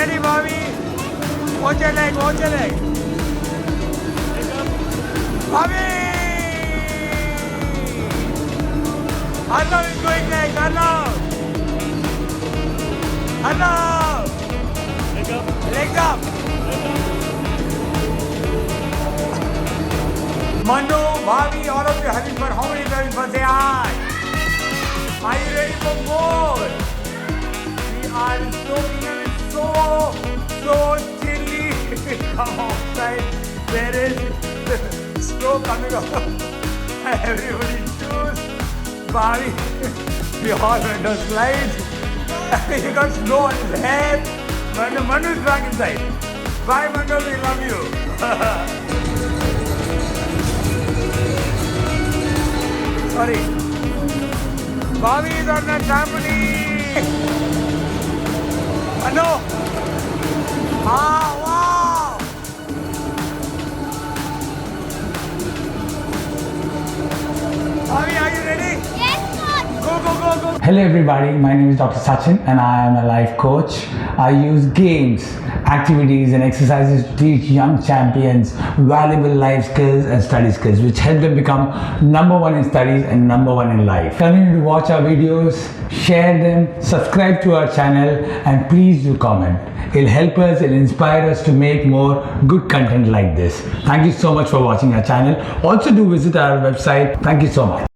ready, Bobby? Watch your leg, watch your leg. Bobby! Arnav is going next, Arnav! Arnav! Legs up! Manu, Bobby, all of you having fun. How many having fun? Say hi! Are you ready for more? We are soaking so chilly. Come outside. There is snow coming up. Everybody choose. Bobby, we all went on slides. You got snow on his head. Manu is back inside. Bye Manu, we love you. Sorry. Bobby is on the trampoline. Manu. Ah, wow. Bobby, are you ready? Yes, coach. Go. Hello everybody, my name is Dr. Sachin and I am a life coach. I use games, activities and exercises to teach young champions valuable life skills and study skills which help them become number one in studies and number one in life. Continue to watch our videos, share them, subscribe to our channel and please do comment. It'll help us, it'll inspire us to make more good content like this. Thank you so much for watching our channel. Also do visit our website. Thank you so much.